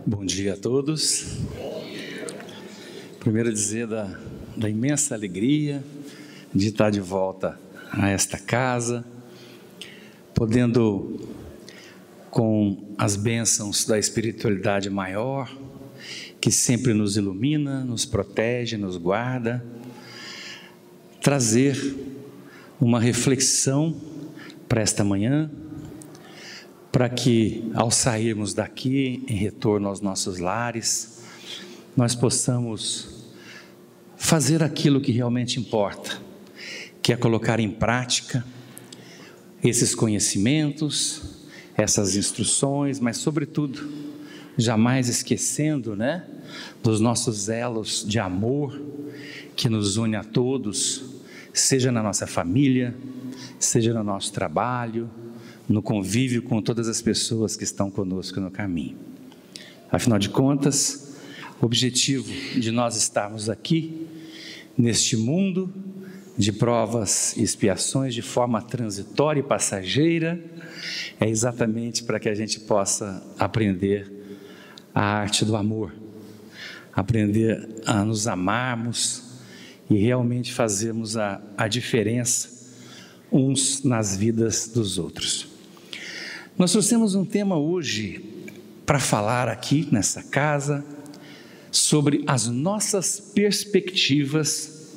Bom dia a todos. Primeiro dizer da imensa alegria de estar de volta a esta casa, podendo, com as bênçãos da espiritualidade maior, que sempre nos ilumina, nos protege, nos guarda, trazer uma reflexão para esta manhã, para que, ao sairmos daqui, em retorno aos nossos lares, nós possamos fazer aquilo que realmente importa, que é colocar em prática esses conhecimentos, essas instruções, mas, sobretudo, jamais esquecendo, dos nossos elos de amor que nos une a todos, seja na nossa família, seja no nosso trabalho, no convívio com todas as pessoas que estão conosco no caminho. Afinal de contas, o objetivo de nós estarmos aqui, neste mundo de provas e expiações de forma transitória e passageira, é exatamente para que a gente possa aprender a arte do amor, aprender a nos amarmos e realmente fazermos a diferença uns nas vidas dos outros. Nós trouxemos um tema hoje para falar aqui nessa casa sobre as nossas perspectivas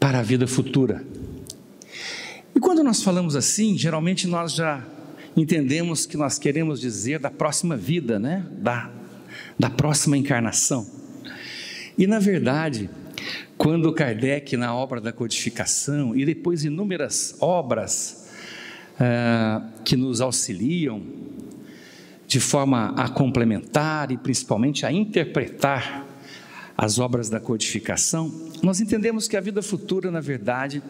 para a vida futura. E quando nós falamos assim, geralmente nós já entendemos que nós queremos dizer da próxima vida, da próxima encarnação. E na verdade, quando Kardec, na obra da codificação, e depois inúmeras obras que nos auxiliam de forma a complementar e principalmente a interpretar as obras da codificação, nós entendemos que a vida futura, na verdade,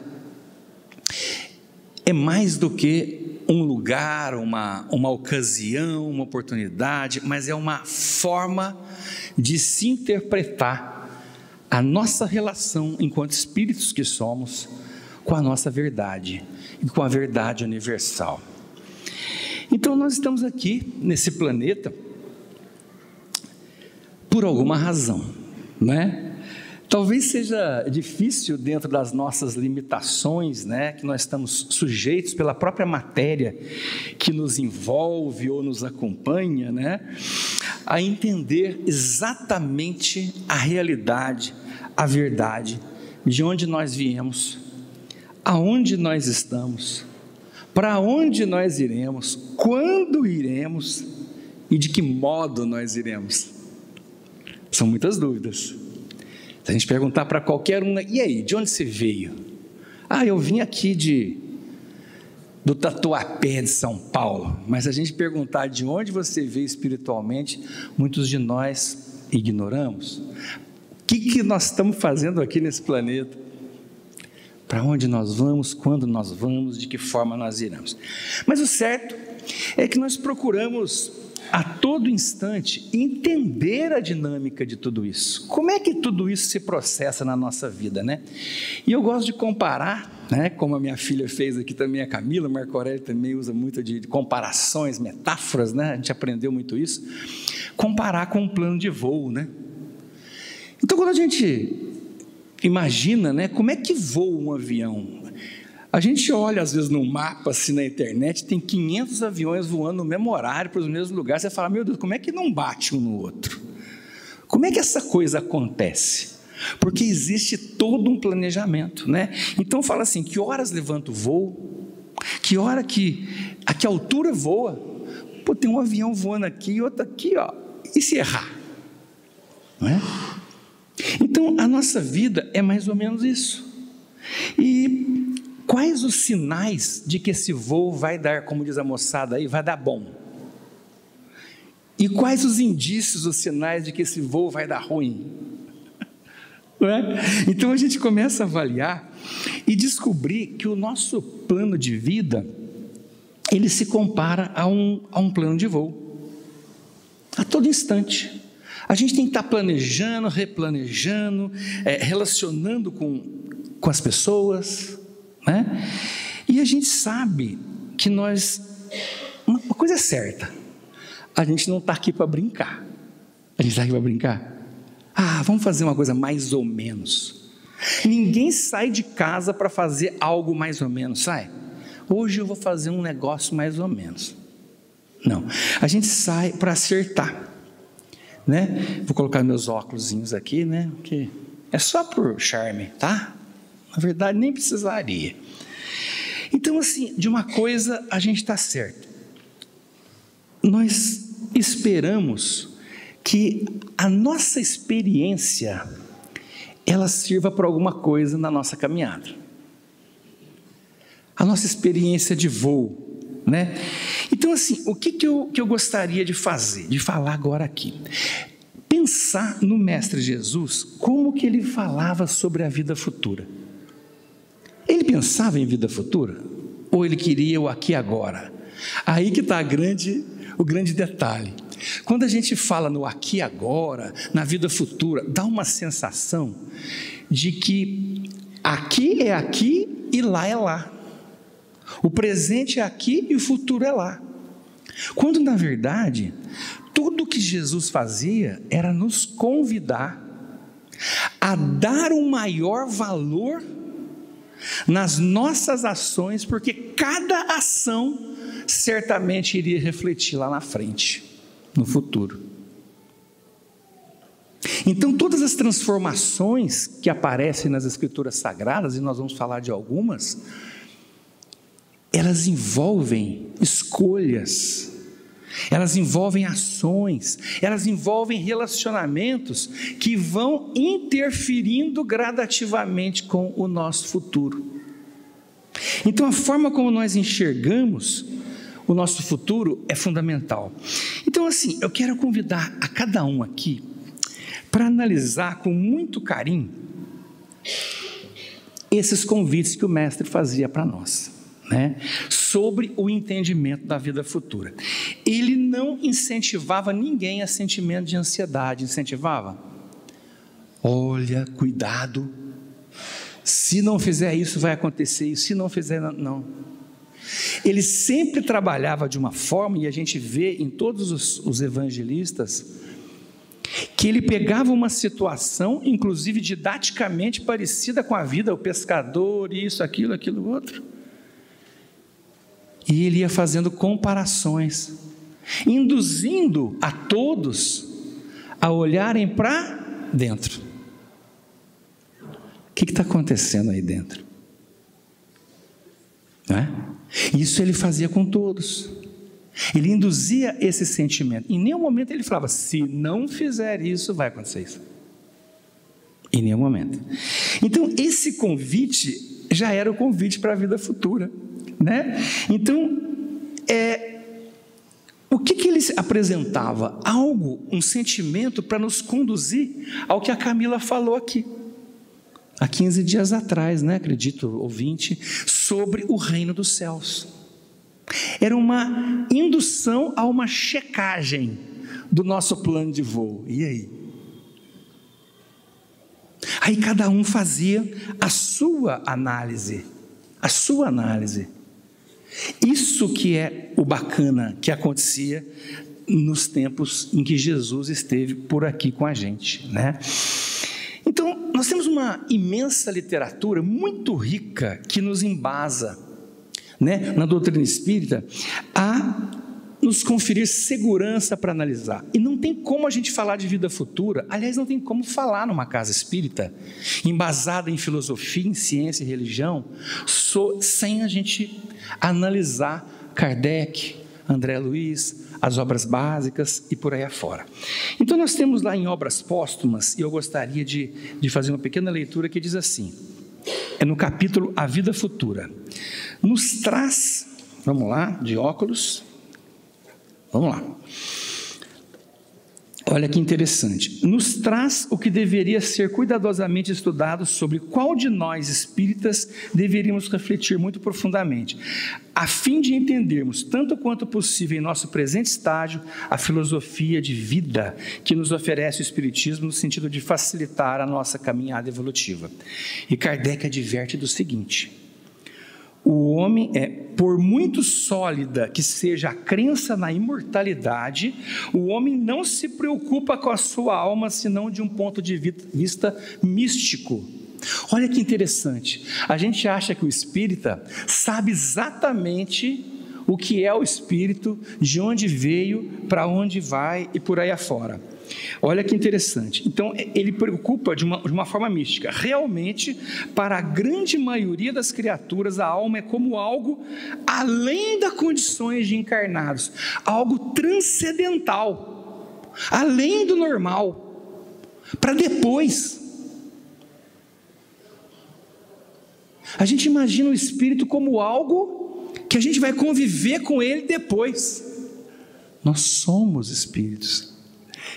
é mais do que um lugar, uma ocasião, uma oportunidade, mas é uma forma de se interpretar a nossa relação enquanto espíritos que somos com a nossa verdade e com a verdade universal. Então nós estamos aqui nesse planeta por alguma razão, Talvez seja difícil dentro das nossas limitações, que nós estamos sujeitos pela própria matéria que nos envolve ou nos acompanha, a entender exatamente a realidade, a verdade, de onde nós viemos, aonde nós estamos, para onde nós iremos, quando iremos e de que modo nós iremos. São muitas dúvidas. Se a gente perguntar para qualquer um, e aí, de onde você veio? Eu vim aqui do Tatuapé de São Paulo. Mas se a gente perguntar de onde você veio espiritualmente, muitos de nós ignoramos. O que nós estamos fazendo aqui nesse planeta? Para onde nós vamos, quando nós vamos, de que forma nós iremos. Mas o certo é que nós procuramos a todo instante entender a dinâmica de tudo isso. Como é que tudo isso se processa na nossa vida, E eu gosto de comparar, como a minha filha fez aqui também, a Camila, Marco Aurélio também usa muito de comparações, metáforas, A gente aprendeu muito isso. Comparar com um plano de voo, Então quando a gente imagina, como é que voa um avião? A gente olha às vezes no mapa, assim na internet, tem 500 aviões voando no mesmo horário, para os mesmos lugares, você fala, meu Deus, como é que não bate um no outro? Como é que essa coisa acontece? Porque existe todo um planejamento, Então fala assim, que horas levanta o voo, que hora a que altura voa, tem um avião voando aqui e outro aqui, e se errar? Então a nossa vida é mais ou menos isso. E quais os sinais de que esse voo vai dar, como diz a moçada aí, vai dar bom? E quais os indícios, os sinais de que esse voo vai dar ruim? Então a gente começa a avaliar e descobrir que o nosso plano de vida, ele se compara a um plano de voo, a todo instante. A gente tem que estar planejando, replanejando, relacionando com as pessoas, E a gente sabe que uma coisa é certa, a gente não está aqui para brincar. A gente está aqui para brincar? Vamos fazer uma coisa mais ou menos. Ninguém sai de casa para fazer algo mais ou menos, sai? Hoje eu vou fazer um negócio mais ou menos. Não, a gente sai para acertar, né? Vou colocar meus óculosinhos aqui, né? Que é só por charme, tá? Na verdade, nem precisaria. Então, assim, de uma coisa a gente está certo. Nós esperamos que a nossa experiência ela sirva para alguma coisa na nossa caminhada. A nossa experiência de voo, né? Então, assim, o que eu gostaria de fazer, de falar agora aqui? Pensar no Mestre Jesus, como que ele falava sobre a vida futura. Ele pensava em vida futura? Ou ele queria o aqui e agora? Aí que está o grande detalhe. Quando a gente fala no aqui e agora, na vida futura, dá uma sensação de que aqui é aqui e lá é lá. O presente é aqui e o futuro é lá. Quando, na verdade, tudo que Jesus fazia era nos convidar a dar um maior valor nas nossas ações, porque cada ação certamente iria refletir lá na frente, no futuro. Então, todas as transformações que aparecem nas Escrituras Sagradas, e nós vamos falar de algumas, elas envolvem escolhas, elas envolvem ações, elas envolvem relacionamentos que vão interferindo gradativamente com o nosso futuro. Então, a forma como nós enxergamos o nosso futuro é fundamental. Então, assim, eu quero convidar a cada um aqui para analisar com muito carinho esses convites que o mestre fazia para nós, né? Sobre o entendimento da vida futura. Ele não incentivava ninguém a sentimento de ansiedade, incentivava? Olha, cuidado, se não fizer isso vai acontecer isso, se não fizer, não. Ele sempre trabalhava de uma forma, e a gente vê em todos os evangelistas, que ele pegava uma situação, inclusive didaticamente parecida com a vida, o pescador, isso, aquilo, outro, e ele ia fazendo comparações, induzindo a todos a olharem para dentro. O que está acontecendo aí dentro? Não é? Isso ele fazia com todos. Ele induzia esse sentimento. Em nenhum momento ele falava, se não fizer isso, vai acontecer isso. Em nenhum momento. Então, esse convite já era o convite para a vida futura, né? Então, o que ele apresentava? Algo, um sentimento para nos conduzir ao que a Camila falou aqui. Há 15 dias atrás, né, acredito, ouvinte, sobre o reino dos céus. Era uma indução a uma checagem do nosso plano de voo. E aí? Aí cada um fazia a sua análise. A sua análise. Isso que é o bacana que acontecia nos tempos em que Jesus esteve por aqui com a gente, né? Então, nós temos uma imensa literatura muito rica que nos embasa, né, na doutrina espírita, a nos conferir segurança para analisar. E não tem como a gente falar de vida futura, aliás, não tem como falar numa casa espírita, embasada em filosofia, em ciência e religião, sem a gente analisar Kardec, André Luiz, as obras básicas e por aí afora. Então nós temos lá em Obras Póstumas, e eu gostaria de fazer uma pequena leitura que diz assim, é no capítulo A Vida Futura, nos traz, vamos lá, de óculos, vamos lá, olha que interessante, nos traz o que deveria ser cuidadosamente estudado sobre qual de nós espíritas deveríamos refletir muito profundamente, a fim de entendermos, tanto quanto possível em nosso presente estágio, a filosofia de vida que nos oferece o Espiritismo no sentido de facilitar a nossa caminhada evolutiva. E Kardec adverte do seguinte, O homem por muito sólida que seja a crença na imortalidade, o homem não se preocupa com a sua alma, senão de um ponto de vista místico. Olha que interessante, a gente acha que o espírita sabe exatamente o que é o espírito, de onde veio, para onde vai e por aí afora. Olha que interessante. Então, ele preocupa de uma forma mística. Realmente, para a grande maioria das criaturas, a alma é como algo além das condições de encarnados, algo transcendental, além do normal, para depois. A gente imagina o espírito como algo que a gente vai conviver com ele depois. Nós somos espíritos.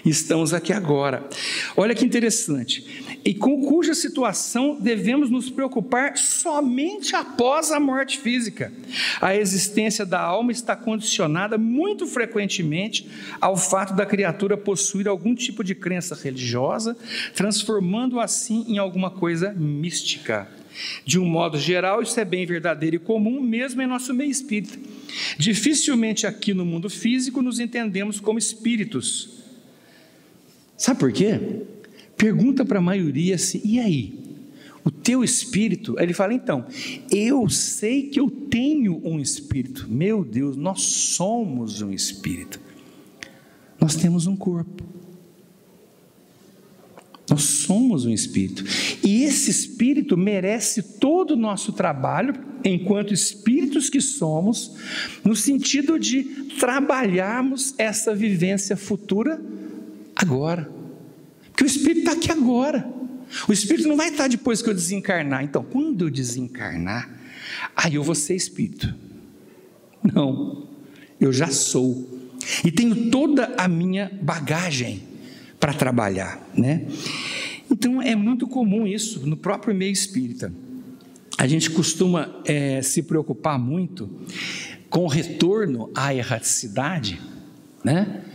Estamos aqui agora. Olha que interessante. E com cuja situação devemos nos preocupar somente após a morte física. A existência da alma está condicionada muito frequentemente ao fato da criatura possuir algum tipo de crença religiosa, transformando-a assim em alguma coisa mística. De um modo geral, isso é bem verdadeiro e comum, mesmo em nosso meio espírita. Dificilmente aqui no mundo físico nos entendemos como espíritos. Sabe por quê? Pergunta para a maioria assim, e aí? O teu espírito? Aí ele fala, então, eu sei que eu tenho um espírito. Meu Deus, nós somos um espírito. Nós temos um corpo. Nós somos um espírito. E esse espírito merece todo o nosso trabalho, enquanto espíritos que somos, no sentido de trabalharmos essa vivência futura agora, porque o espírito está aqui agora. O espírito não vai estar depois que eu desencarnar. Então, quando eu desencarnar, aí eu vou ser espírito. Não, eu já sou e tenho toda a minha bagagem para trabalhar, né? Então é muito comum isso no próprio meio espírita. A gente costuma se preocupar muito com o retorno à erraticidade, né?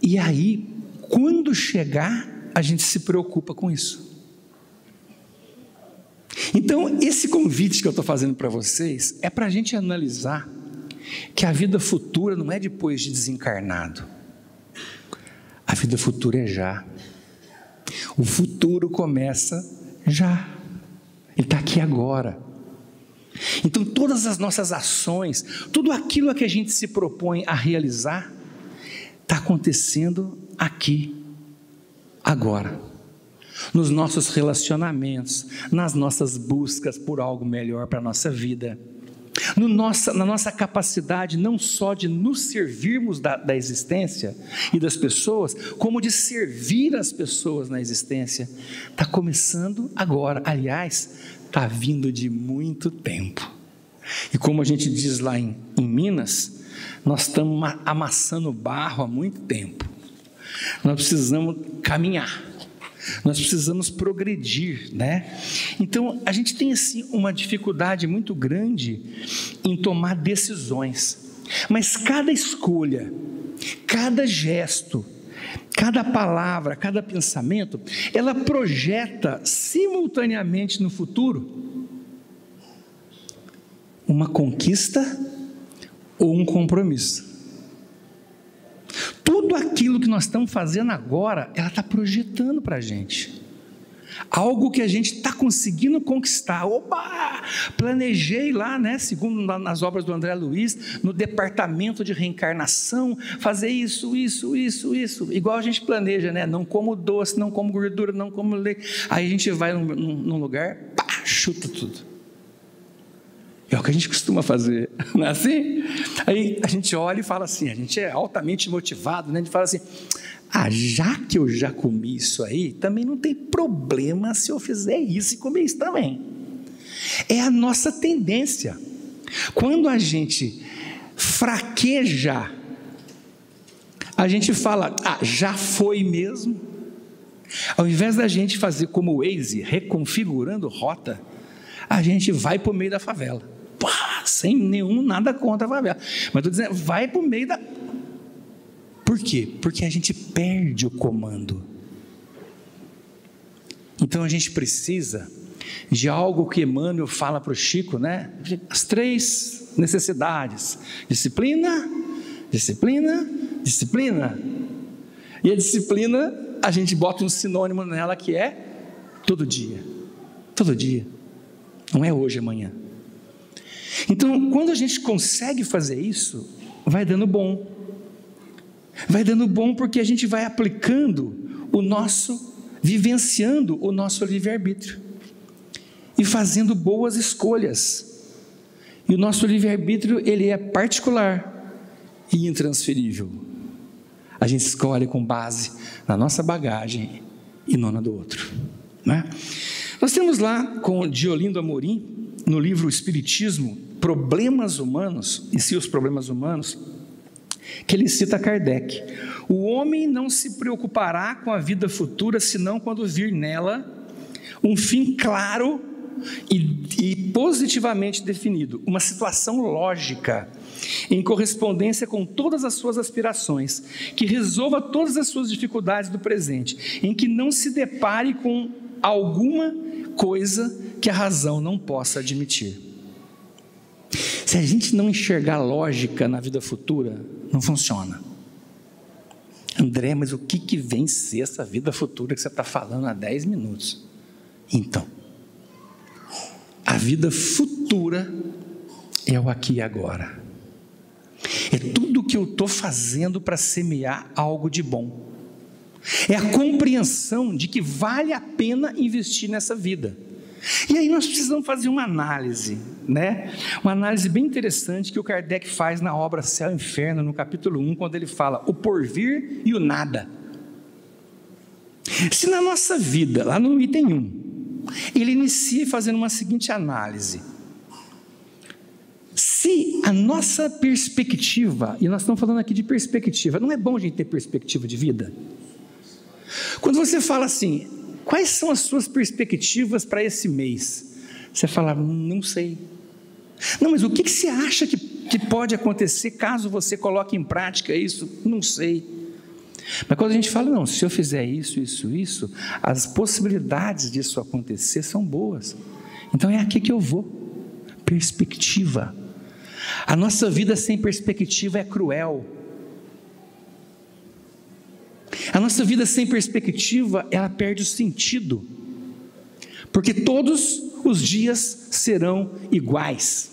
E aí, quando chegar, a gente se preocupa com isso. Então, esse convite que eu estou fazendo para vocês é para a gente analisar que a vida futura não é depois de desencarnado. A vida futura é já. O futuro começa já. Ele está aqui agora. Então, todas as nossas ações, tudo aquilo a que a gente se propõe a realizar, está acontecendo aqui, agora, nos nossos relacionamentos, nas nossas buscas por algo melhor para a nossa vida, na nossa capacidade não só de nos servirmos da existência e das pessoas, como de servir as pessoas na existência. Está começando agora, aliás, está vindo de muito tempo. E como a gente diz lá em Minas, nós estamos amassando barro há muito tempo. Nós precisamos caminhar, nós precisamos progredir, né? Então, a gente tem assim uma dificuldade muito grande em tomar decisões, mas cada escolha, cada gesto, cada palavra, cada pensamento, ela projeta simultaneamente no futuro uma conquista ou um compromisso. Tudo aquilo que nós estamos fazendo agora, ela está projetando para a gente algo que a gente está conseguindo conquistar. Opa, planejei lá, né, segundo nas obras do André Luiz, no departamento de reencarnação, fazer isso, igual a gente planeja, né, não como doce, não como gordura, não como leite. Aí a gente vai num lugar, pá, chuta tudo. É o que a gente costuma fazer, não é assim? Aí a gente olha e fala assim, a gente é altamente motivado, né? A gente fala assim, já que eu já comi isso aí, também não tem problema se eu fizer isso e comer isso também. É a nossa tendência. Quando a gente fraqueja, a gente fala, já foi mesmo. Ao invés da gente fazer como o Waze, reconfigurando rota, a gente vai para o meio da favela. Sem nada contra a favela. Mas estou dizendo, vai para o meio da... Por quê? Porque a gente perde o comando. Então a gente precisa de algo que Emmanuel fala para o Chico, né? As 3 necessidades: disciplina, disciplina, disciplina. E a disciplina, a gente bota um sinônimo nela que é todo dia. Todo dia. Não é hoje, amanhã. Então, quando a gente consegue fazer isso, vai dando bom. Vai dando bom porque a gente vai aplicando vivenciando o nosso livre-arbítrio e fazendo boas escolhas. E o nosso livre-arbítrio, ele é particular e intransferível. A gente escolhe com base na nossa bagagem e não na do outro, né? Nós temos lá com Diolindo Amorim, no livro Espiritismo, Problemas Humanos e seus Problemas Humanos, que ele cita Kardec: o homem não se preocupará com a vida futura, senão quando vir nela um fim claro e positivamente definido, uma situação lógica, em correspondência com todas as suas aspirações, que resolva todas as suas dificuldades do presente, em que não se depare com alguma coisa que a razão não possa admitir. Se a gente não enxergar lógica na vida futura, não funciona. André, mas o que vem ser essa vida futura que você está falando há 10 minutos? Então, a vida futura é o aqui e agora. É tudo que eu estou fazendo para semear algo de bom. É a compreensão de que vale a pena investir nessa vida. E aí nós precisamos fazer uma análise, né? Uma análise bem interessante que o Kardec faz na obra Céu e Inferno, no capítulo 1, quando ele fala o porvir e o nada. Se na nossa vida, lá no item 1, ele inicia fazendo uma seguinte análise: se a nossa perspectiva, e nós estamos falando aqui de perspectiva, não é bom a gente ter perspectiva de vida? Quando você fala assim, quais são as suas perspectivas para esse mês? Você fala, não sei. Não, mas o que você acha que pode acontecer caso você coloque em prática isso? Não sei. Mas quando a gente fala, não, se eu fizer isso, as possibilidades disso acontecer são boas. Então é aqui que eu vou. Perspectiva. A nossa vida sem perspectiva é cruel. A nossa vida sem perspectiva, ela perde o sentido, porque todos os dias serão iguais,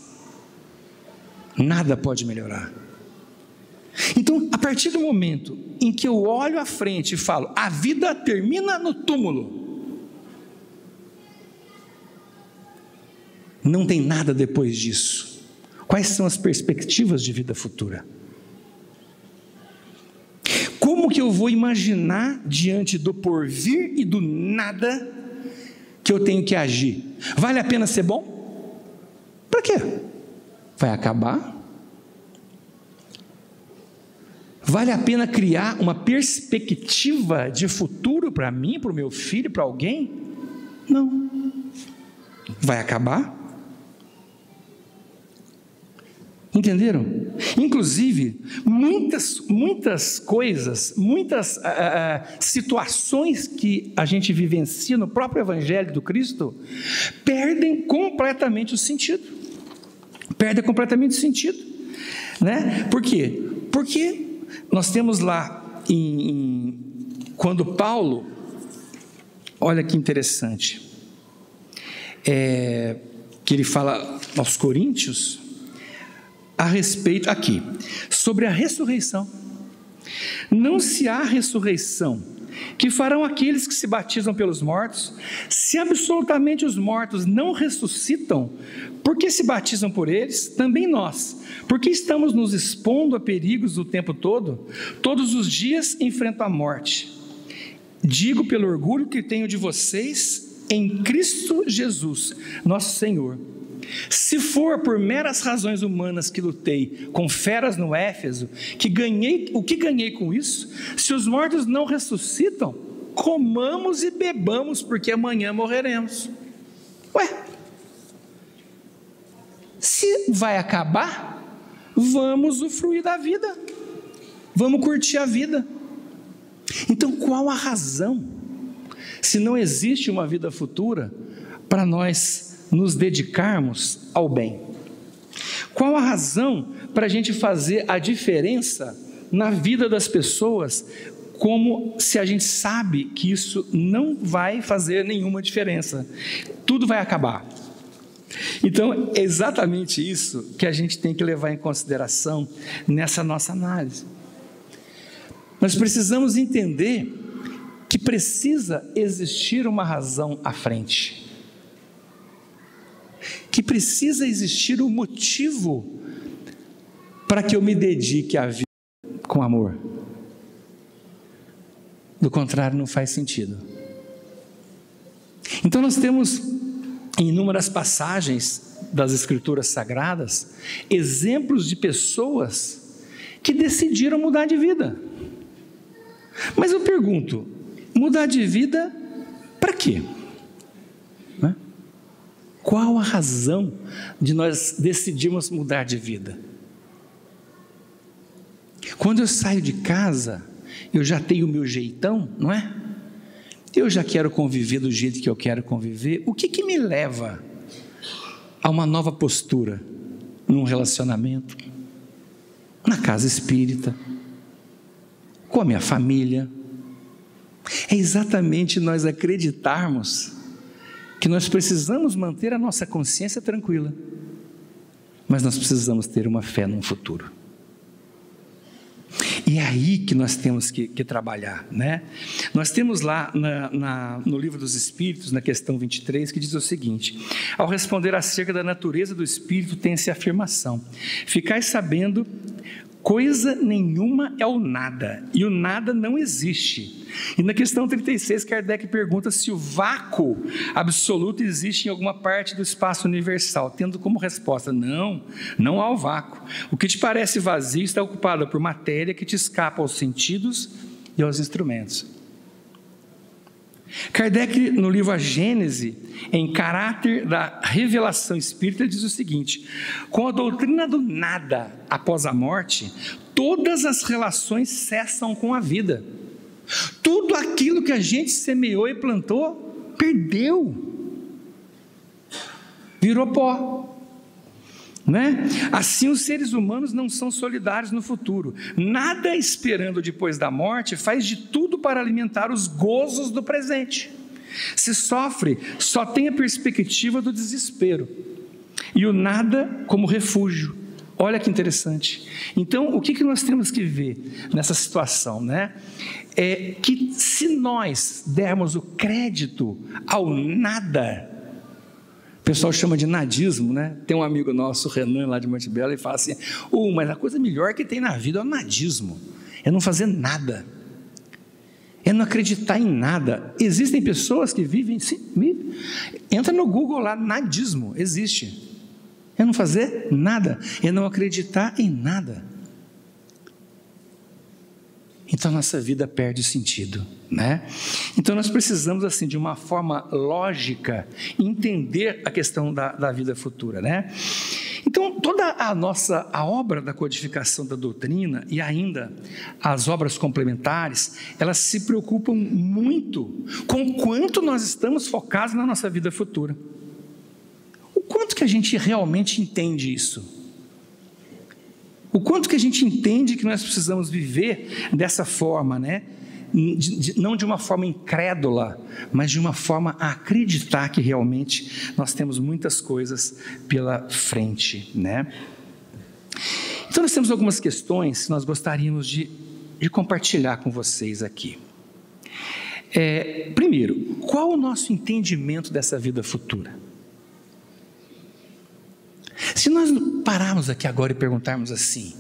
nada pode melhorar. Então, a partir do momento em que eu olho à frente e falo, a vida termina no túmulo, não tem nada depois disso. Quais são as perspectivas de vida futura? Como que eu vou imaginar diante do porvir e do nada que eu tenho que agir? Vale a pena ser bom? Para quê? Vai acabar? Vale a pena criar uma perspectiva de futuro para mim, para o meu filho, para alguém? Não. Vai acabar? Entenderam? Inclusive, muitas coisas, muitas situações que a gente vivencia no próprio Evangelho do Cristo, perdem completamente o sentido. Perdem completamente o sentido, né? Por quê? Porque nós temos lá, quando Paulo, olha que interessante, que ele fala aos Coríntios, a respeito, aqui, sobre a ressurreição. Não se há ressurreição, que farão aqueles que se batizam pelos mortos? Se absolutamente os mortos não ressuscitam, por que se batizam por eles? Também nós, porque estamos nos expondo a perigos o tempo todo, todos os dias enfrento a morte. Digo pelo orgulho que tenho de vocês em Cristo Jesus, nosso Senhor. Se for por meras razões humanas que lutei com feras no Éfeso, o que ganhei com isso? Se os mortos não ressuscitam, comamos e bebamos, porque amanhã morreremos. Ué, se vai acabar, vamos usufruir da vida, vamos curtir a vida. Então qual a razão? Se não existe uma vida futura, para nós nos dedicarmos ao bem? Qual a razão para a gente fazer a diferença na vida das pessoas, como se a gente sabe que isso não vai fazer nenhuma diferença? Tudo vai acabar. Então, é exatamente isso que a gente tem que levar em consideração nessa nossa análise. Nós precisamos entender que precisa existir uma razão à frente, que precisa existir um motivo para que eu me dedique à vida com amor. Do contrário, não faz sentido. Então nós temos em inúmeras passagens das Escrituras Sagradas exemplos de pessoas que decidiram mudar de vida. Mas eu pergunto, mudar de vida para quê? Qual a razão de nós decidirmos mudar de vida? Quando eu saio de casa, eu já tenho o meu jeitão, não é? Eu já quero conviver do jeito que eu quero conviver. O que me leva a uma nova postura num relacionamento, na casa espírita, com a minha família? É exatamente nós acreditarmos que nós precisamos manter a nossa consciência tranquila, mas nós precisamos ter uma fé no futuro. E é aí que nós temos que trabalhar, né? Nós temos lá no Livro dos Espíritos, na questão 23, que diz o seguinte: ao responder acerca da natureza do Espírito, tem-se a afirmação: ficai sabendo, coisa nenhuma é o nada, e o nada não existe. E na questão 36, Kardec pergunta se o vácuo absoluto existe em alguma parte do espaço universal, tendo como resposta: não, não há o vácuo. O que te parece vazio está ocupado por matéria que te escapa aos sentidos e aos instrumentos. Kardec, no livro A Gênese, em caráter da revelação espírita, diz o seguinte: com a doutrina do nada após a morte, todas as relações cessam com a vida. Tudo aquilo que a gente semeou e plantou, perdeu, virou pó, né? Assim, os seres humanos não são solidários no futuro. Nada esperando depois da morte, faz de tudo para alimentar os gozos do presente. Se sofre, só tem a perspectiva do desespero e o nada como refúgio. Olha que interessante. Então, o que nós temos que ver nessa situação, né? É que se nós dermos o crédito ao nada, o pessoal chama de nadismo, né? Tem um amigo nosso, o Renan, lá de Monte Belo, e fala assim: mas a coisa melhor que tem na vida é o nadismo, é não fazer nada, é não acreditar em nada. Existem pessoas que vivem, entra no Google lá, nadismo, existe. É não fazer nada, é não acreditar em nada. Então nossa vida perde sentido, né? Então nós precisamos, assim, de uma forma lógica, entender a questão da vida futura, né? Então toda a obra da codificação da doutrina e ainda as obras complementares, elas se preocupam muito com quanto nós estamos focados na nossa vida futura. O quanto que a gente realmente entende isso? O quanto que a gente entende que nós precisamos viver dessa forma, né? Não de uma forma incrédula, mas de uma forma a acreditar que realmente nós temos muitas coisas pela frente, né? Então nós temos algumas questões que nós gostaríamos de compartilhar com vocês aqui. Primeiro, qual o nosso entendimento dessa vida futura? Se nós pararmos aqui agora e perguntarmos assim,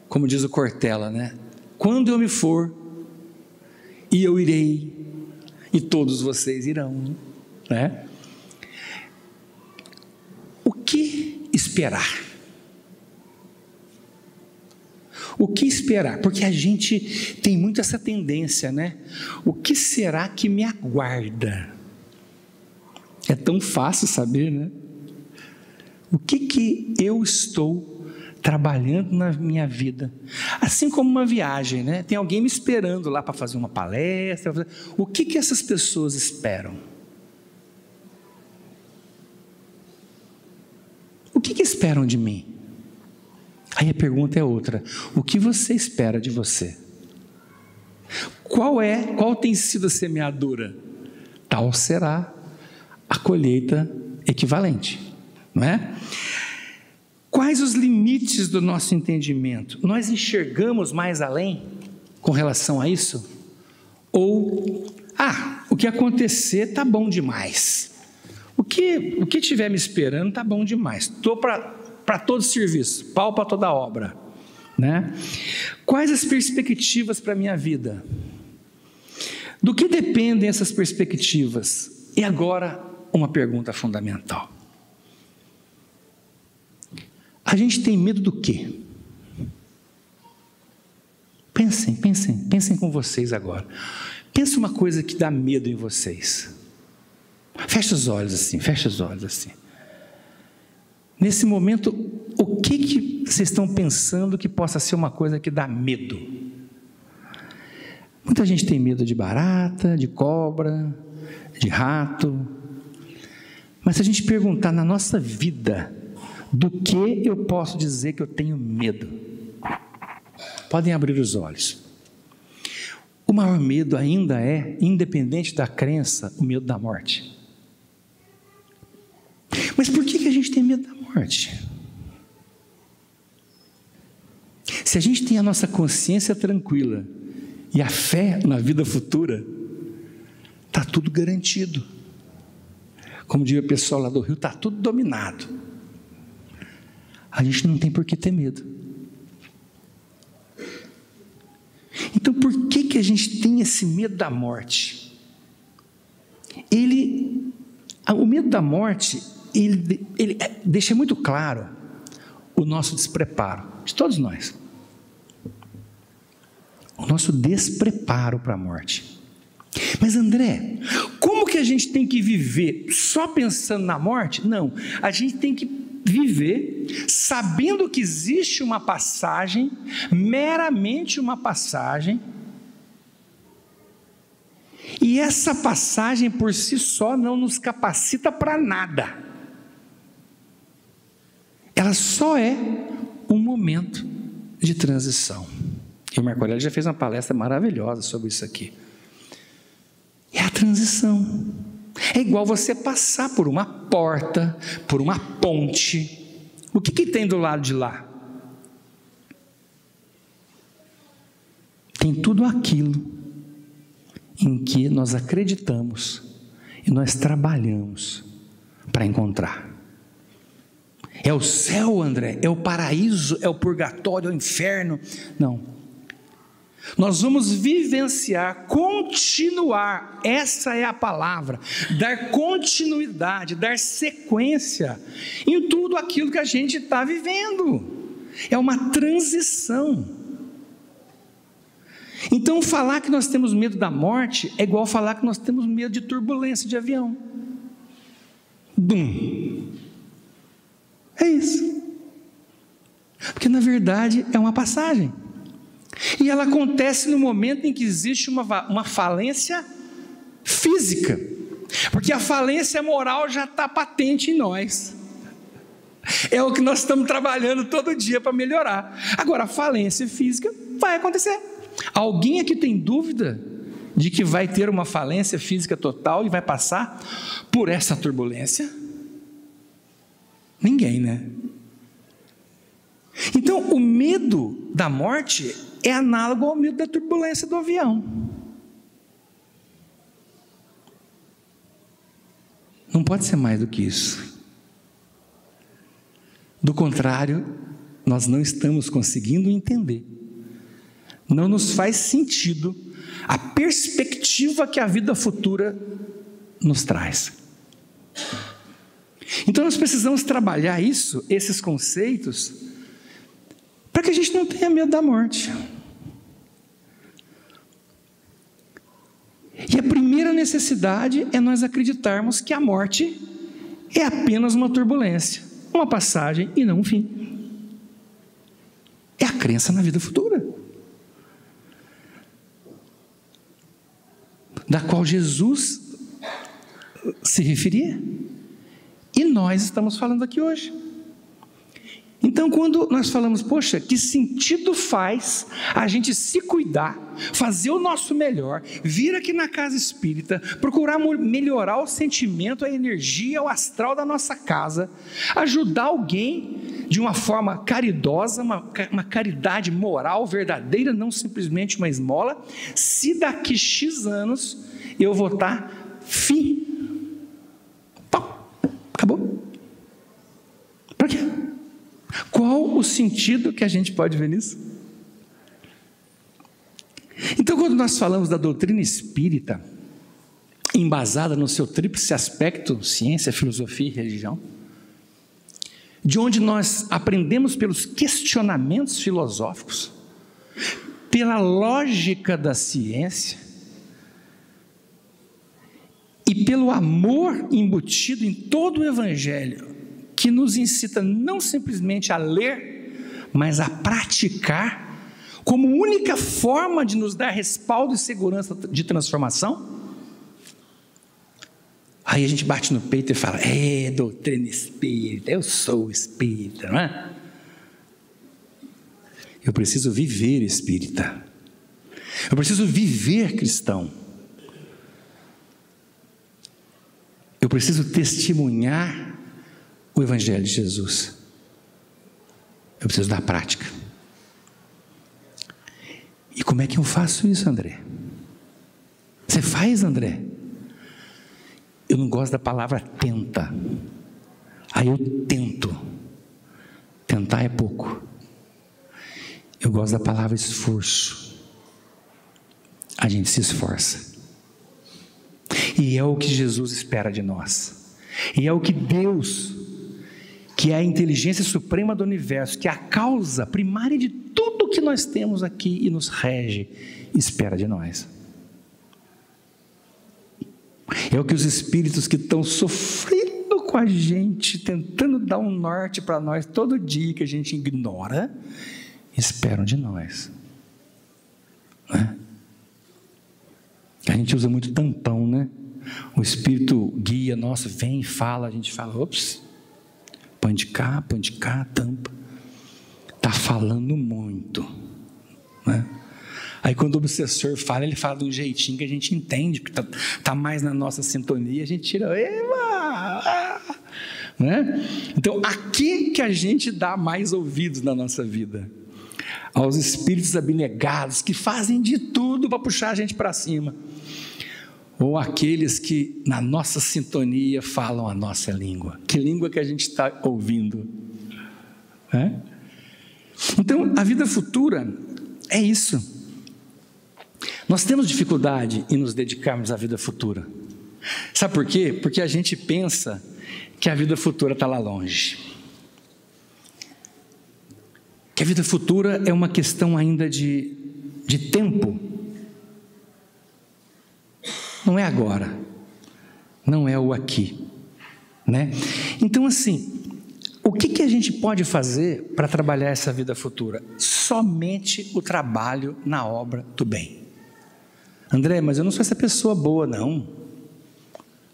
como diz o Cortella, né? Quando eu me for, e eu irei, e todos vocês irão, né? O que esperar? O que esperar? Porque a gente tem muito essa tendência, né? O que será que me aguarda? É tão fácil saber, né? O que eu estou trabalhando na minha vida? Assim como uma viagem, né? Tem alguém me esperando lá para fazer uma palestra. O que essas pessoas esperam? esperam de mim? Aí a pergunta é outra: o que você espera de você? Qual tem sido a semeadura? Tal será a colheita equivalente, não é? Quais os limites do nosso entendimento? Nós enxergamos mais além com relação a isso? Ou, o que acontecer está bom demais. O que estiver me esperando está bom demais. Estou para todo serviço, pau para toda obra, né? Quais as perspectivas para a minha vida? Do que dependem essas perspectivas? E agora, uma pergunta fundamental. A gente tem medo do quê? Pensem com vocês agora. Pense uma coisa que dá medo em vocês. Feche os olhos assim. Nesse momento, o que vocês estão pensando que possa ser uma coisa que dá medo? Muita gente tem medo de barata, de cobra, de rato. Mas se a gente perguntar na nossa vida, do que eu posso dizer que eu tenho medo? Podem abrir os olhos. O maior medo ainda é, independente da crença, o medo da morte. Mas por que a gente tem medo da morte? Se a gente tem a nossa consciência tranquila e a fé na vida futura, está tudo garantido. Como diz o pessoal lá do Rio, está tudo dominado. A gente não tem por que ter medo. Então, por que a gente tem esse medo da morte? O medo da morte, ele deixa muito claro o nosso despreparo, de todos nós. O nosso despreparo para a morte. Mas André, como que a gente tem que viver só pensando na morte? Não, a gente tem que viver sabendo que existe uma passagem, meramente uma passagem, e essa passagem por si só não nos capacita para nada. Ela só é um momento de transição. E o Marco Aurélio já fez uma palestra maravilhosa sobre isso aqui. É a transição. É igual você passar por uma porta, por uma ponte. O que tem do lado de lá? Tem tudo aquilo em que nós acreditamos e nós trabalhamos para encontrar. É o céu, André? É o paraíso? É o purgatório? É o inferno? Não. Nós vamos vivenciar, continuar, essa é a palavra, dar continuidade, dar sequência em tudo aquilo que a gente está vivendo. É uma transição. Então, falar que nós temos medo da morte é igual falar que nós temos medo de turbulência de avião. É isso. Porque, na verdade, é uma passagem. E ela acontece no momento em que existe uma falência física, porque a falência moral já está patente em nós, é o que nós estamos trabalhando todo dia para melhorar. Agora, a falência física vai acontecer. Alguém aqui tem dúvida de que vai ter uma falência física total e vai passar por essa turbulência? Ninguém, né? Então, o medo da morte é análogo ao medo da turbulência do avião. Não pode ser mais do que isso. Do contrário, nós não estamos conseguindo entender. Não nos faz sentido a perspectiva que a vida futura nos traz. Então nós precisamos trabalhar esses conceitos, para que a gente não tenha medo da morte. E a primeira necessidade é nós acreditarmos que a morte é apenas uma turbulência, uma passagem e não um fim. É a crença na vida futura, da qual Jesus se referia. E nós estamos falando aqui hoje. Então, quando nós falamos, poxa, que sentido faz a gente se cuidar, fazer o nosso melhor, vir aqui na casa espírita, procurar melhorar o sentimento, a energia, o astral da nossa casa, ajudar alguém de uma forma caridosa, uma caridade moral verdadeira, não simplesmente uma esmola, se daqui X anos eu vou estar fim. Acabou. Para quê? Qual o sentido que a gente pode ver nisso? Então, quando nós falamos da doutrina espírita, embasada no seu tríplice aspecto, ciência, filosofia e religião, de onde nós aprendemos pelos questionamentos filosóficos, pela lógica da ciência e pelo amor embutido em todo o Evangelho, que nos incita não simplesmente a ler, mas a praticar, como única forma de nos dar respaldo e segurança de transformação. Aí a gente bate no peito e fala, doutrina espírita, eu sou espírita, não é? Eu preciso viver espírita, eu preciso viver cristão, eu preciso testemunhar o Evangelho de Jesus. Eu preciso da prática. E como é que eu faço isso, André? Você faz, André? Eu não gosto da palavra tenta. Aí eu tento. Tentar é pouco. Eu gosto da palavra esforço. A gente se esforça. E é o que Jesus espera de nós. E é o que Deus, que é a inteligência suprema do universo, que é a causa primária de tudo que nós temos aqui e nos rege, espera de nós. É o que os espíritos que estão sofrendo com a gente, tentando dar um norte para nós todo dia, que a gente ignora, esperam de nós. Né? A gente usa muito tampão, né? O espírito guia, nossa, vem e fala, a gente fala, ops, põe de cá, tampa. Está falando muito. Né? Aí quando o obsessor fala, ele fala de um jeitinho que a gente entende, porque está mais na nossa sintonia, a gente tira, né? Então, aqui que a gente dá mais ouvidos na nossa vida, aos espíritos abnegados, que fazem de tudo para puxar a gente para cima, ou aqueles que na nossa sintonia falam a nossa língua. Que língua que a gente está ouvindo? Né? Então, a vida futura é isso. Nós temos dificuldade em nos dedicarmos à vida futura. Sabe por quê? Porque a gente pensa que a vida futura está lá longe. Que a vida futura é uma questão ainda de tempo. Não é agora. Não é o aqui. Né? Então, assim, o que a gente pode fazer para trabalhar essa vida futura? Somente o trabalho na obra do bem. André, mas eu não sou essa pessoa boa, não.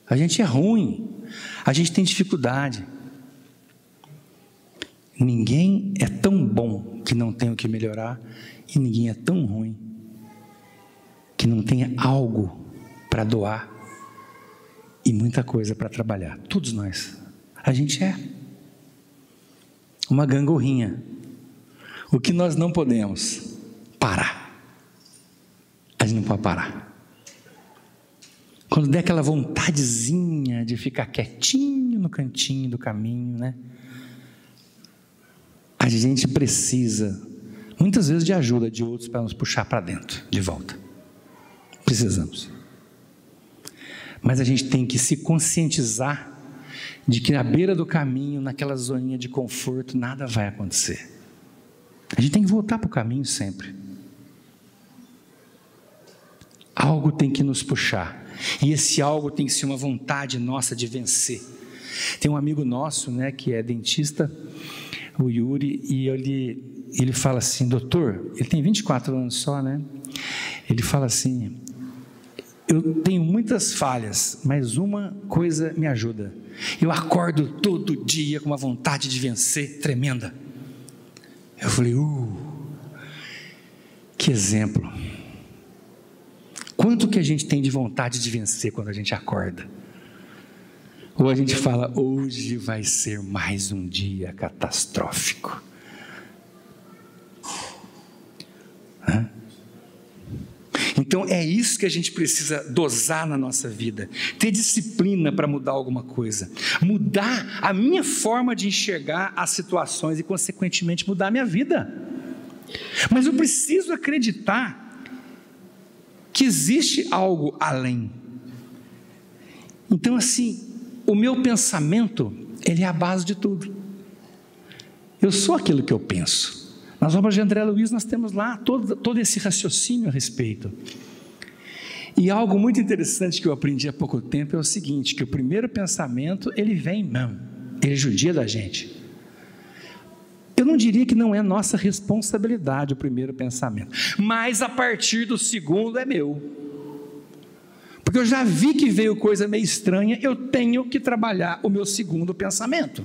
A gente é ruim. A gente tem dificuldade. Ninguém é tão bom que não tem o que melhorar, e ninguém é tão ruim que não tenha algo para doar e muita coisa para trabalhar. Todos nós. A gente é uma gangorrinha. O que nós não podemos parar. A gente não pode parar. Quando der aquela vontadezinha de ficar quietinho no cantinho do caminho, né? A gente precisa, muitas vezes, de ajuda de outros para nos puxar para dentro, de volta. Precisamos. Mas a gente tem que se conscientizar de que na beira do caminho, naquela zoninha de conforto, nada vai acontecer. A gente tem que voltar para o caminho sempre. Algo tem que nos puxar. E esse algo tem que ser uma vontade nossa de vencer. Tem um amigo nosso, né, que é dentista, o Yuri, e ele fala assim, doutor, ele tem 24 anos só, né? Ele fala assim, eu tenho muitas falhas, mas uma coisa me ajuda. Eu acordo todo dia com uma vontade de vencer tremenda. Eu falei, que exemplo. Quanto que a gente tem de vontade de vencer quando a gente acorda? Ou a gente fala, hoje vai ser mais um dia catastrófico. Então é isso que a gente precisa dosar na nossa vida, ter disciplina para mudar alguma coisa, mudar a minha forma de enxergar as situações e consequentemente mudar a minha vida. Mas eu preciso acreditar que existe algo além. Então assim, o meu pensamento, ele é a base de tudo. Eu sou aquilo que eu penso. Nas obras de André Luiz nós temos lá todo esse raciocínio a respeito. E algo muito interessante que eu aprendi há pouco tempo é o seguinte, que o primeiro pensamento, ele vem mesmo, ele judia da gente. Eu não diria que não é nossa responsabilidade o primeiro pensamento, mas a partir do segundo é meu. Porque eu já vi que veio coisa meio estranha, eu tenho que trabalhar o meu segundo pensamento.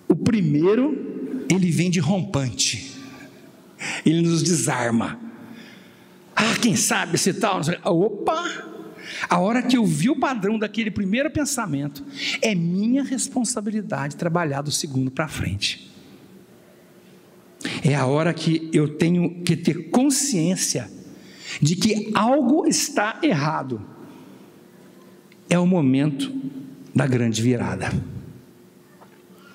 O primeiro, ele vem de rompante, ele nos desarma. Quem sabe se tal, não sei. Opa! A hora que eu vi o padrão daquele primeiro pensamento, é minha responsabilidade trabalhar do segundo para frente. É a hora que eu tenho que ter consciência de que algo está errado. É o momento da grande virada.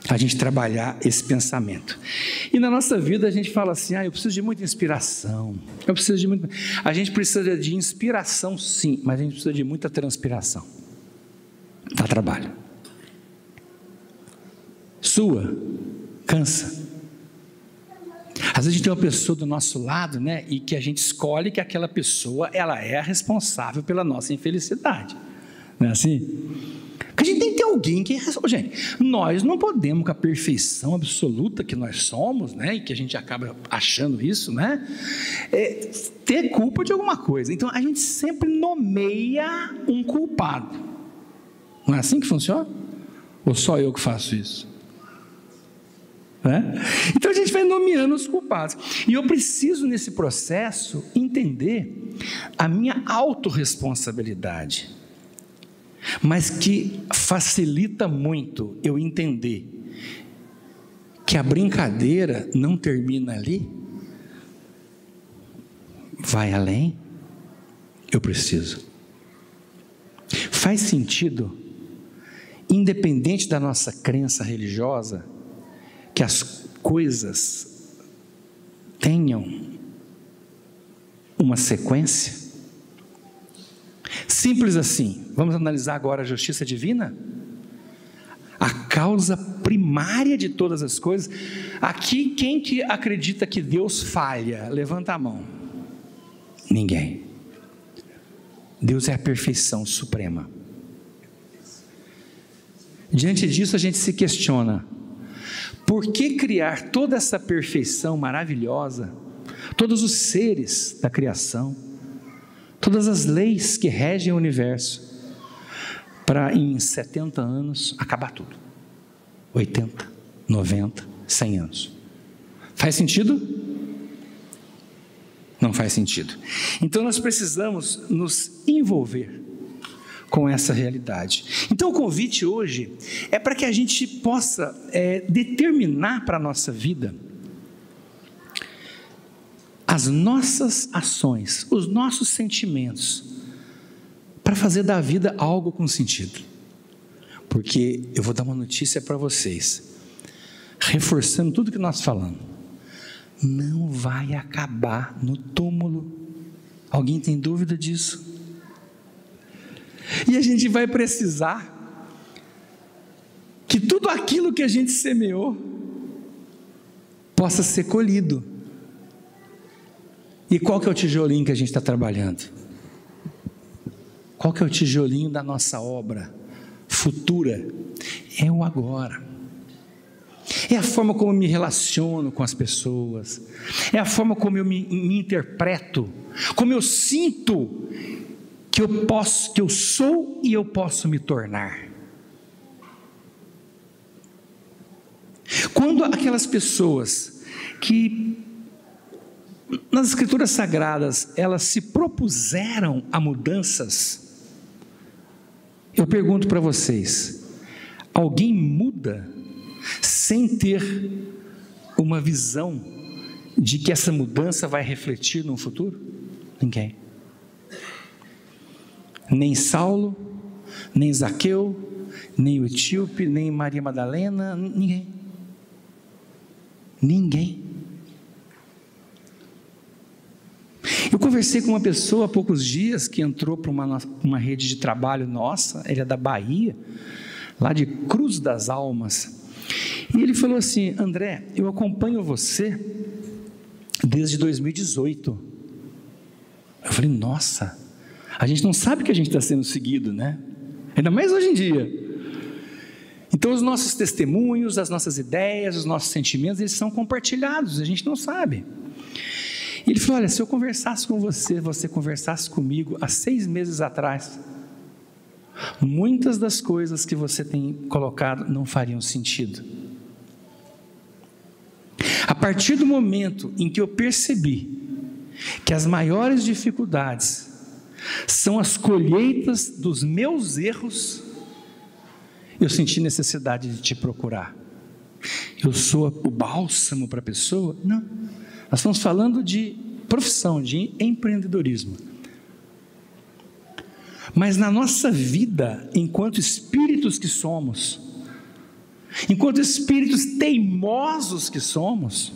A gente trabalhar esse pensamento. E na nossa vida a gente fala assim, eu preciso de muita inspiração. A gente precisa de inspiração sim, mas a gente precisa de muita transpiração. Dá trabalho. Sua, cansa. Às vezes a gente tem uma pessoa do nosso lado, né, e que a gente escolhe que aquela pessoa, ela é a responsável pela nossa infelicidade. Não é assim? Porque a gente tem que ter alguém que... Gente, nós não podemos, com a perfeição absoluta que nós somos, né, e que a gente acaba achando isso, né, ter culpa de alguma coisa. Então, a gente sempre nomeia um culpado. Não é assim que funciona? Ou só eu que faço isso? Então, a gente vai nomeando os culpados. E eu preciso, nesse processo, entender a minha autorresponsabilidade. Mas que facilita muito eu entender que a brincadeira não termina ali, vai além. Eu preciso. Faz sentido, independente da nossa crença religiosa, que as coisas tenham uma sequência? Simples assim. Vamos analisar agora a justiça divina? A causa primária de todas as coisas. Aqui, quem que acredita que Deus falha? Levanta a mão. Ninguém. Deus é a perfeição suprema. Diante disso a gente se questiona, por que criar toda essa perfeição maravilhosa, todos os seres da criação, todas as leis que regem o universo, para em 70 anos acabar tudo? 80, 90, 100 anos. Faz sentido? Não faz sentido. Então nós precisamos nos envolver com essa realidade. Então o convite hoje é para que a gente possa determinar para a nossa vida as nossas ações, os nossos sentimentos, para fazer da vida algo com sentido. Porque eu vou dar uma notícia para vocês, reforçando tudo que nós falamos, não vai acabar no túmulo. Alguém tem dúvida disso? E a gente vai precisar que tudo aquilo que a gente semeou possa ser colhido. E qual que é o tijolinho que a gente está trabalhando? Qual que é o tijolinho da nossa obra futura? É o agora. É a forma como eu me relaciono com as pessoas, é a forma como eu me interpreto, como eu sinto que eu sou e eu posso me tornar. Quando aquelas pessoas que nas Escrituras Sagradas elas se propuseram a mudanças, eu pergunto para vocês: alguém muda sem ter uma visão de que essa mudança vai refletir no futuro? Ninguém. Nem Saulo, nem Zaqueu, nem o etíope, nem Maria Madalena, ninguém. Ninguém. Eu conversei com uma pessoa há poucos dias que entrou para uma rede de trabalho nossa, ele é da Bahia, lá de Cruz das Almas, e ele falou assim: André, eu acompanho você desde 2018. Eu falei: nossa, a gente não sabe que a gente está sendo seguido, né? Ainda mais hoje em dia. Então os nossos testemunhos, as nossas ideias, os nossos sentimentos, eles são compartilhados, a gente não sabe. E ele falou: olha, se eu conversasse com você, você conversasse comigo há 6 meses atrás, muitas das coisas que você tem colocado não fariam sentido. A partir do momento em que eu percebi que as maiores dificuldades são as colheitas dos meus erros, eu senti necessidade de te procurar. Eu sou o bálsamo para a pessoa? Não. Nós estamos falando de profissão, de empreendedorismo. Mas na nossa vida, enquanto espíritos que somos, enquanto espíritos teimosos que somos,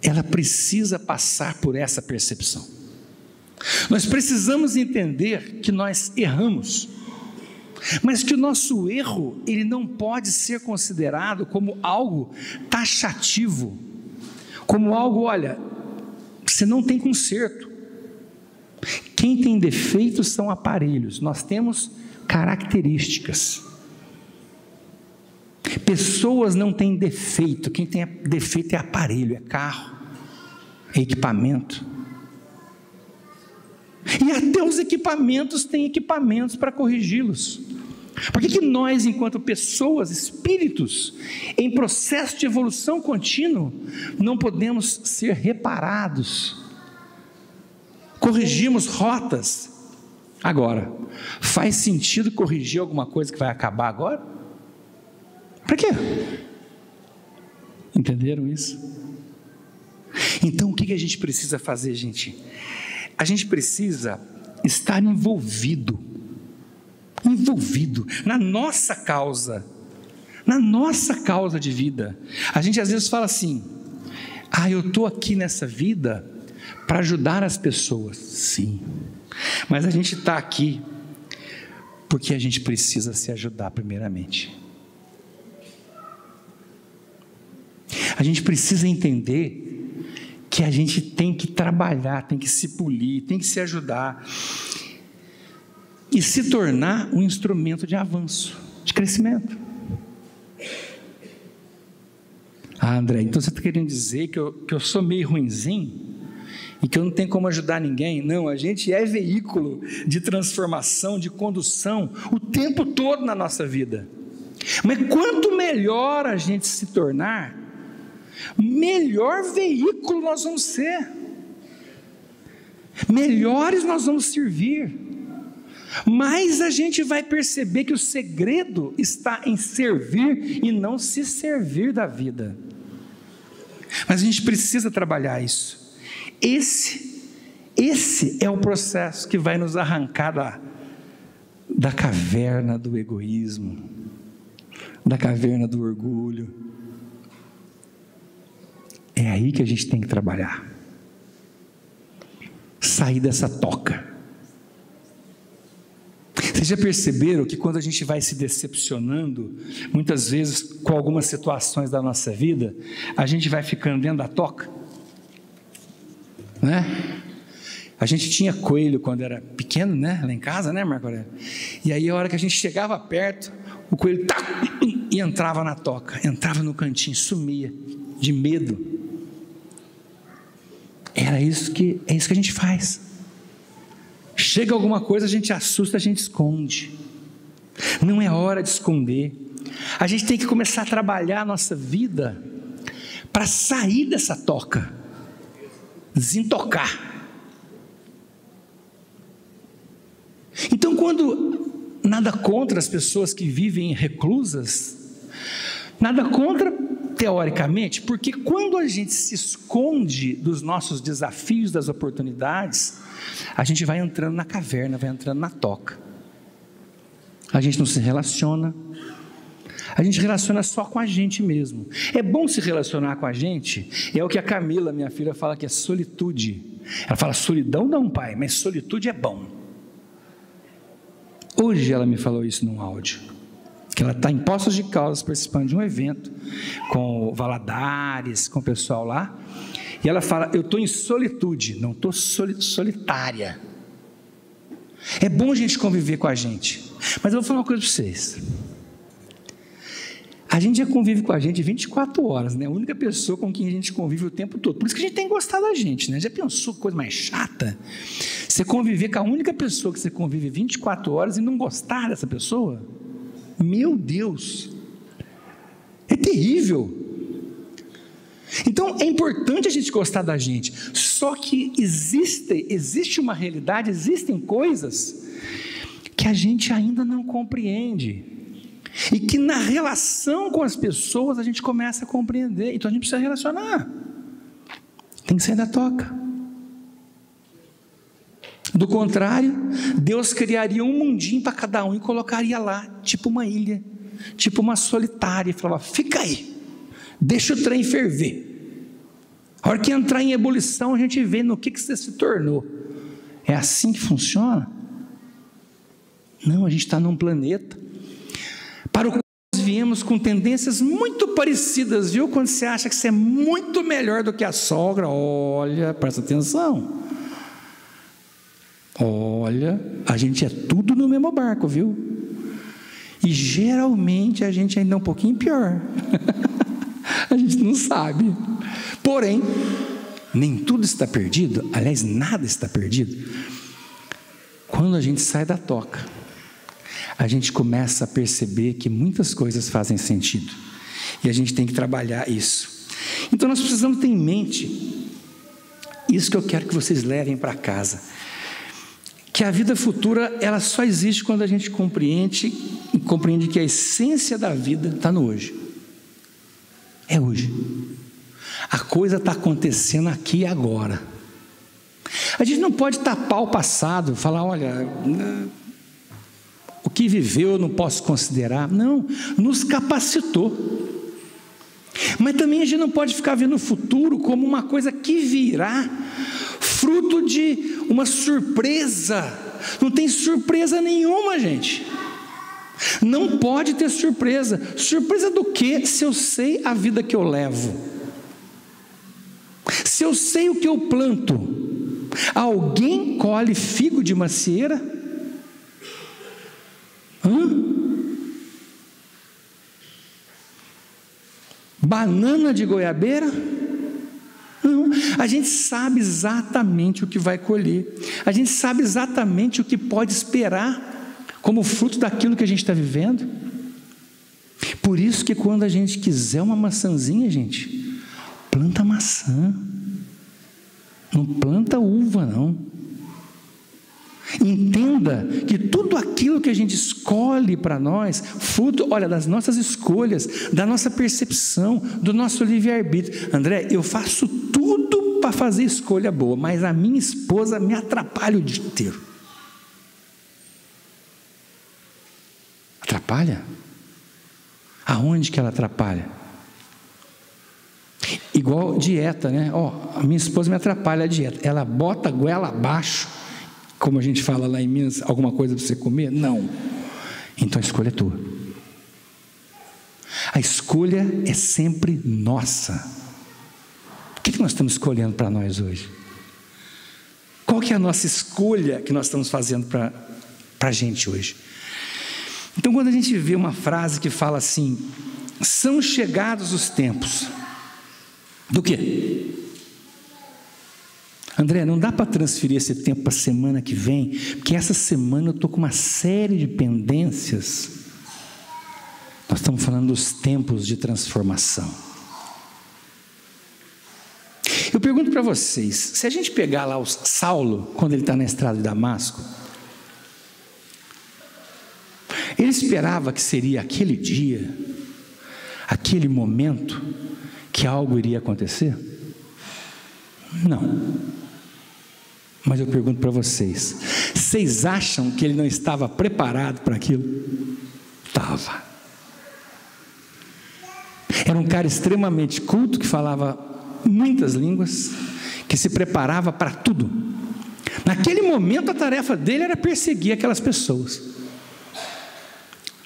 ela precisa passar por essa percepção. Nós precisamos entender que nós erramos, mas que o nosso erro, ele não pode ser considerado como algo taxativo, como algo, olha, você não tem conserto. Quem tem defeitos são aparelhos, nós temos características. Pessoas não têm defeito, quem tem defeito é aparelho, é carro, é equipamento. E até os equipamentos têm equipamentos para corrigi-los. Por que nós, enquanto pessoas, espíritos, em processo de evolução contínuo, não podemos ser reparados? Corrigimos rotas. Agora, faz sentido corrigir alguma coisa que vai acabar agora? Para quê? Entenderam isso? Então, o que a gente precisa fazer, gente? A gente precisa estar envolvido na nossa causa de vida. A gente às vezes fala assim: eu estou aqui nessa vida para ajudar as pessoas. Sim, mas a gente está aqui porque a gente precisa se ajudar primeiramente. A gente precisa entender que a gente tem que trabalhar, tem que se polir, tem que se ajudar e se tornar um instrumento de avanço, de crescimento. André, então você está querendo dizer que eu sou meio ruinzinho e que eu não tenho como ajudar ninguém? Não, a gente é veículo de transformação, de condução o tempo todo na nossa vida. Mas quanto melhor a gente se tornar, melhor veículo nós vamos ser, melhores nós vamos servir, mais a gente vai perceber que o segredo está em servir e não se servir da vida. Mas a gente precisa trabalhar isso. Esse é o processo que vai nos arrancar da caverna do egoísmo, da caverna do orgulho. É aí que a gente tem que trabalhar. Sair dessa toca. Vocês já perceberam que quando a gente vai se decepcionando, muitas vezes com algumas situações da nossa vida, a gente vai ficando dentro da toca? Né? A gente tinha coelho quando era pequeno, né? Lá em casa, né, Marco Aurélio? E aí a hora que a gente chegava perto, o coelho e entrava na toca, entrava no cantinho, sumia, de medo. É isso que a gente faz. Chega alguma coisa, a gente assusta, a gente esconde. Não é hora de esconder. A gente tem que começar a trabalhar a nossa vida para sair dessa toca, desentocar. Então, quando nada contra as pessoas que vivem reclusas, nada contra teoricamente, porque quando a gente se esconde dos nossos desafios, das oportunidades, a gente vai entrando na caverna, vai entrando na toca. A gente não se relaciona, a gente relaciona só com a gente mesmo. É bom se relacionar com a gente, é o que a Camila, minha filha, fala que é solitude. Ela fala, solidão não, pai, mas solitude é bom. Hoje ela me falou isso num áudio, que ela está em Poços de Caldas, participando de um evento, com o Valadares, com o pessoal lá, e ela fala, eu estou em solitude, não estou solitária. É bom a gente conviver com a gente, mas eu vou falar uma coisa para vocês. A gente já convive com a gente 24 horas, né? A única pessoa com quem a gente convive o tempo todo. Por isso que a gente tem gostado da gente, né? Já pensou que coisa mais chata? Você conviver com a única pessoa que você convive 24 horas e não gostar dessa pessoa? Meu Deus! É terrível! Então, é importante a gente gostar da gente. Só que existe uma realidade, existem coisas que a gente ainda não compreende. E que na relação com as pessoas a gente começa a compreender. Então a gente precisa relacionar. Tem que sair da toca. Do contrário, Deus criaria um mundinho para cada um e colocaria lá, tipo uma ilha, tipo uma solitária, e falava, fica aí, deixa o trem ferver. A hora que entrar em ebulição, a gente vê no que você se tornou. É assim que funciona? Não, a gente está num planeta para o qual nós viemos com tendências muito parecidas, viu? Quando você acha que você é muito melhor do que a sogra, olha, presta atenção. Olha, a gente é tudo no mesmo barco, viu? E geralmente a gente ainda é um pouquinho pior. A gente não sabe. Porém, nem tudo está perdido, aliás, nada está perdido. Quando a gente sai da toca, a gente começa a perceber que muitas coisas fazem sentido. E a gente tem que trabalhar isso. Então nós precisamos ter em mente, isso que eu quero que vocês levem para casa, que a vida futura, ela só existe quando a gente compreende que a essência da vida está no hoje. É hoje. A coisa está acontecendo aqui e agora. A gente não pode tapar o passado, falar, olha, o que viveu eu não posso considerar. Não, nos capacitou. Mas também a gente não pode ficar vendo o futuro como uma coisa que virá, fruto de uma surpresa. Não tem surpresa nenhuma, gente. Não pode ter surpresa. Surpresa do quê? Se eu sei a vida que eu levo, se eu sei o que eu planto. Alguém colhe figo de macieira? Banana de goiabeira? Não, a gente sabe exatamente o que vai colher, a gente sabe exatamente o que pode esperar como fruto daquilo que a gente está vivendo. Por isso que quando a gente quiser uma maçãzinha, gente, planta maçã, não planta uva não. Entenda que tudo aquilo que a gente escolhe para nós, fruto, olha, das nossas escolhas, da nossa percepção, do nosso livre-arbítrio. André, eu faço tudo para fazer escolha boa, mas a minha esposa me atrapalha o dia inteiro. Atrapalha? Aonde que ela atrapalha? Igual dieta, né? A minha esposa me atrapalha a dieta. Ela bota a goela abaixo, como a gente fala lá em Minas, alguma coisa para você comer? Não. Então a escolha é tua. A escolha é sempre nossa. O que nós estamos escolhendo para nós hoje? Qual que é a nossa escolha que nós estamos fazendo para a gente hoje? Então, quando a gente vê uma frase que fala assim, são chegados os tempos, do quê? André, não dá para transferir esse tempo para a semana que vem, porque essa semana eu estou com uma série de pendências. Nós Estamos falando dos tempos de transformação. Eu pergunto para vocês, se a gente pegar lá o Saulo, quando ele está na estrada de Damasco, ele esperava que seria aquele dia, aquele momento, que algo iria acontecer? Não. Mas eu pergunto para vocês, vocês acham que ele não estava preparado para aquilo? Estava. Era um cara extremamente culto, que falava muitas línguas, que se preparava para tudo. Naquele momento a tarefa dele era perseguir aquelas pessoas.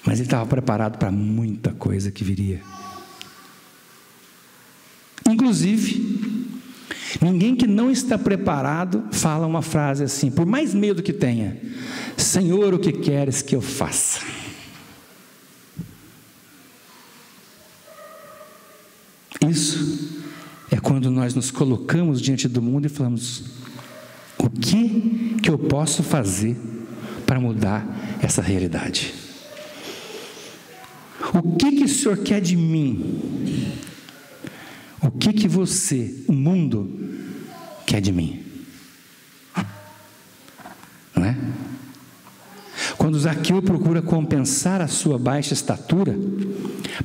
Mas ele estava preparado para muita coisa que viria. Inclusive, ninguém que não está preparado fala uma frase assim, por mais medo que tenha: Senhor, o que queres que eu faça? Isso é quando nós nos colocamos diante do mundo e falamos: o que eu posso fazer para mudar essa realidade? O que o Senhor quer de mim? O que você, o mundo, quer de mim? Não é? Quando Zaqueu procura compensar a sua baixa estatura,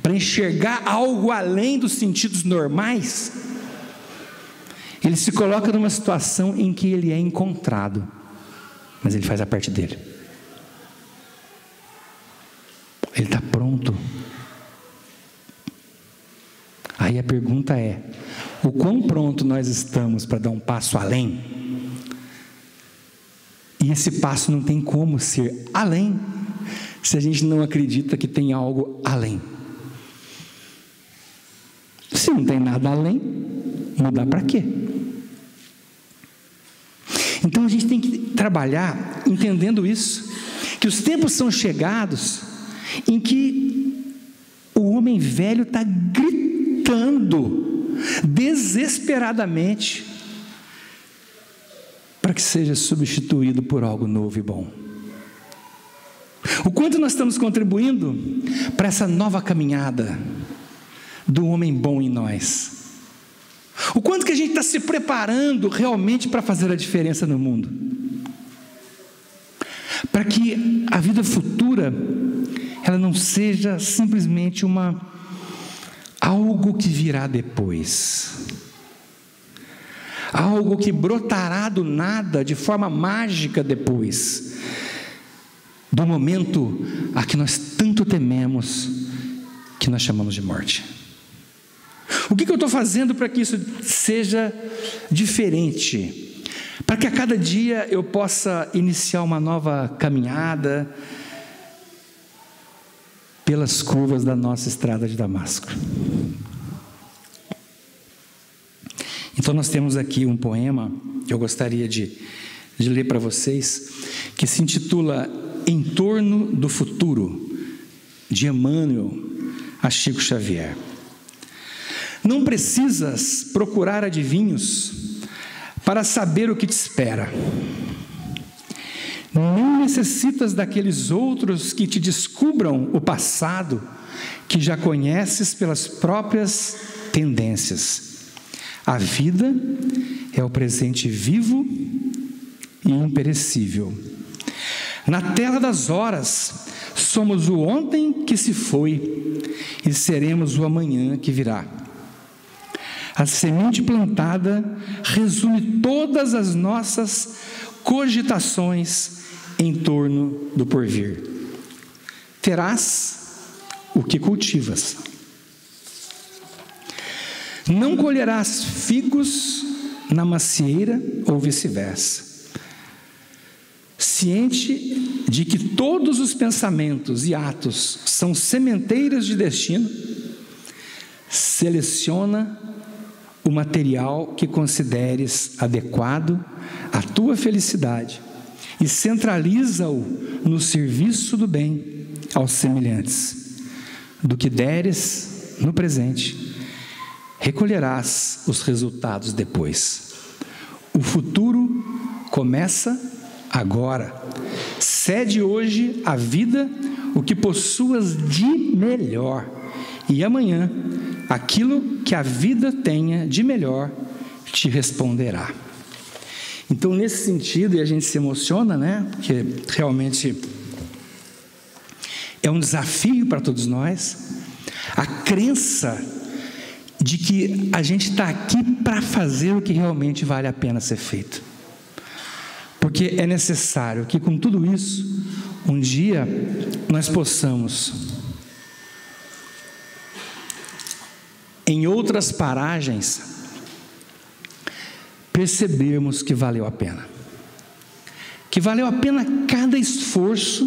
para enxergar algo além dos sentidos normais, ele se coloca numa situação em que ele é encontrado, mas ele faz a parte dele. Ele está pronto. Aí a pergunta é: o quão pronto nós estamos para dar um passo além? E esse passo não tem como ser além, se a gente não acredita que tem algo além. Se não tem nada além, mudar para quê? Então a gente tem que trabalhar entendendo isso, que os tempos são chegados em que o homem velho está gritando desesperadamente para que seja substituído por algo novo e bom. O quanto nós estamos contribuindo para essa nova caminhada do homem bom em nós? O quanto que a gente está se preparando realmente para fazer a diferença no mundo? Para que a vida futura, ela não seja simplesmente algo que virá depois. Algo que brotará do nada, de forma mágica depois do momento a que nós tanto tememos, que nós chamamos de morte. O que eu estou fazendo para que isso seja diferente? Para que a cada dia eu possa iniciar uma nova caminhada pelas curvas da nossa estrada de Damasco. Então nós temos aqui um poema que eu gostaria de ler para vocês, que se intitula Em Torno do Futuro, de Emmanuel a Chico Xavier. Não precisas procurar adivinhos para saber o que te espera. Nem necessitas daqueles outros que te descubram o passado, que já conheces pelas próprias tendências. A vida é o presente vivo e imperecível. Na tela das horas, somos o ontem que se foi e seremos o amanhã que virá. A semente plantada resume todas as nossas cogitações em torno do porvir. Terás o que cultivas. Não colherás figos na macieira ou vice-versa. Ciente de que todos os pensamentos e atos são sementeiras de destino, seleciona o material que consideres adequado à tua felicidade e centraliza-o no serviço do bem aos semelhantes. Do que deres no presente, recolherás os resultados depois. O futuro começa agora. Cede hoje à vida o que possuas de melhor, e amanhã aquilo que a vida tenha de melhor te responderá. Então, nesse sentido, e a gente se emociona, né? Porque realmente é um desafio para todos nós, a crença de que a gente está aqui para fazer o que realmente vale a pena ser feito. Porque é necessário que, com tudo isso, um dia nós possamos, em outras paragens, percebermos que valeu a pena. Que valeu a pena cada esforço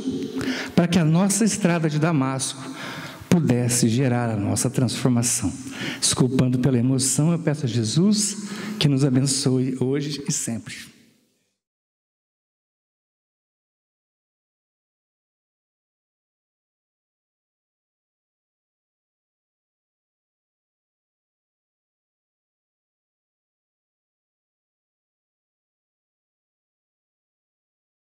para que a nossa estrada de Damasco pudesse gerar a nossa transformação. Desculpando pela emoção, eu peço a Jesus que nos abençoe hoje e sempre.